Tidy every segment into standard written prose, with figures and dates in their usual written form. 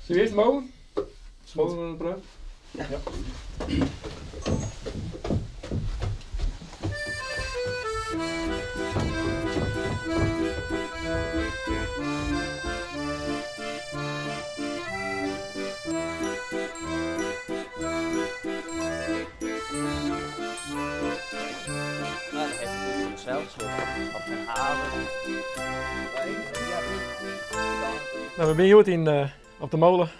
Zullen we eerst molen? Molen we het brood? Ja. Nou, we zijn hier op de molen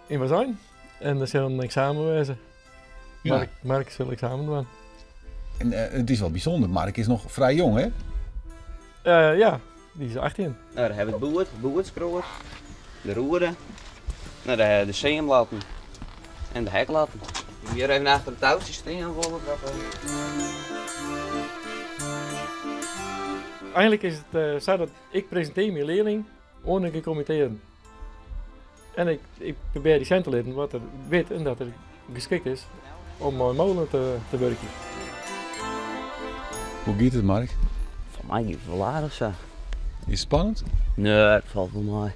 in Wazijn en er zal een examen wezen. Ja. Mark zal examen doen. En het is wel bijzonder, Mark is nog vrij jong, hè? Ja, die is 18. Nou, daar hebben we het boertskroer, de roeren, nou, de zeemlatten en de heklatten. Hier even achter het touwtje staan bijvoorbeeld. Eigenlijk is het zo dat ik presenteer mijn leerling onder een comité. En ik probeer die cent te leren wat er weet en dat er geschikt is om een molen te werken. Hoe gaat het, Mark? Voor mij gaat het wel aardig zo. Is het spannend? Nee, het valt wel mee.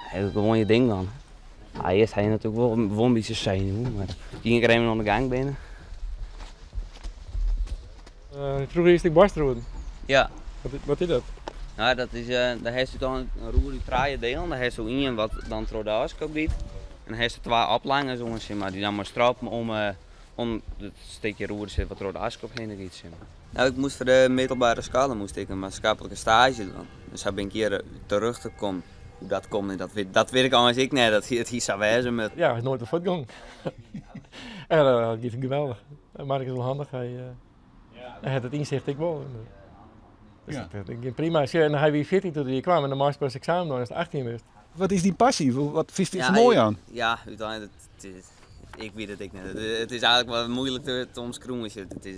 Hij doet gewoon je ding dan. Ja, eerst had je natuurlijk wel een beetje zenuwen, maar ging ik er even aan de gang binnen. Vroeger is ik barstroeden. Ja. Wat is dat? Nou, dat is, daar heeft je dan een roer die draaien deel, daar heeft je in wat dan door de afskoop gaat. En dan heeft je twee aflangen jongens, maar die dan maar strappen om het stukje roer zit wat door de afskoop heen gaat. Nou, ik moest voor de middelbare school moest ik een maatschappelijke stage doen. Dus heb ik een keer teruggekomen. Hoe dat komt, dat weet ik anders ik net, dat het hier zou wezen met. Ja, hij is nooit op voet gegaan. En dat gaat geweldig. Mark is wel handig, hij had het inzicht ik wel. Dus Ja. dat ging prima. En hij was 14 toen hij kwam en dan moest hij pas examen doen als hij 18 was. Wat is die passie? Wat vind je er mooi aan? Ja, uiteindelijk, ik weet het ik net. Het is eigenlijk wel moeilijk te omschroeven. Het is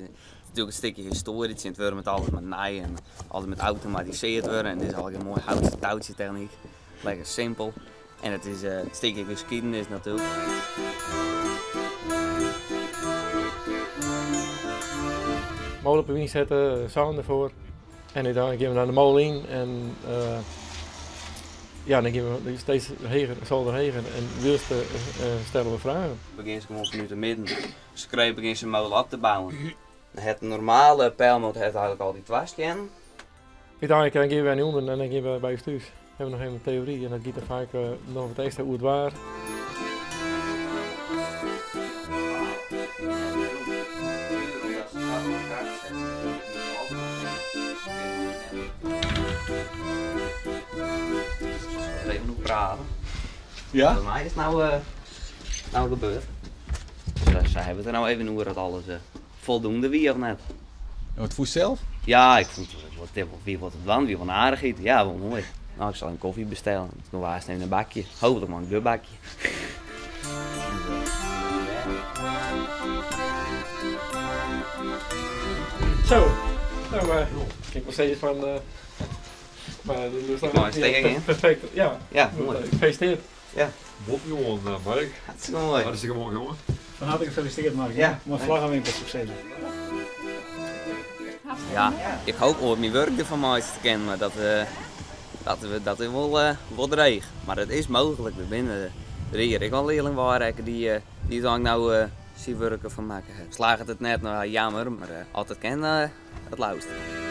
natuurlijk een stukje historisch. Het wordt met alles met naaien en alles met automatiseerd worden. En het is eigenlijk een mooi houten touwtje techniek. Lekker simpel. En het is een stukje geschiedenis natuurlijk. Molen op de wind zetten, zand ervoor. En dan gaan we naar de molen in en ja, dan gaan we steeds heger, zal er heger en wilste stellen we vragen. Begin ze gewoon nu te midden. Dus begin ze molen op te bouwen. Het normale pijlmoot heeft eigenlijk al die twastje. Uiteindelijk dan gaan we naar onder en dan gaan we bij je thuis. We hebben nog even een theorie en dat gaat er vaak nog wat extra hoe het waar. Even nog praten. Ja? Bij mij is nou gebeurd. Dus zij hebben het er nou even hoe dat alles voldoende wie of net. En wat voel je zelf? Ja, ik vond het wie wordt het dan, wie van aardig eten. Ja, wel mooi. Nou, ik zal een koffie bestellen. Toen was het een bakje. Hopelijk maar een duur bakje. Zo, nou kijk nog steeds van maar Maar steek in. Perfect, ja. Ja, mooi. Gefeliciteerd. Ja. Bob jongen, Mark. Hartstikke mooi. Hartstikke mooi jongen. Van harte gefeliciteerd, Mark. Ja. Mijn vlaggenwimpel succes. Ja, ik hoop ooit mijn werk ervan mij te kennen, maar dat is wel dreig. Maar het is mogelijk. Er binnen ik al leerling waren die dan nou zijn werken van maken hebben. Slagen het net, nou jammer, maar altijd kennen het luisteren.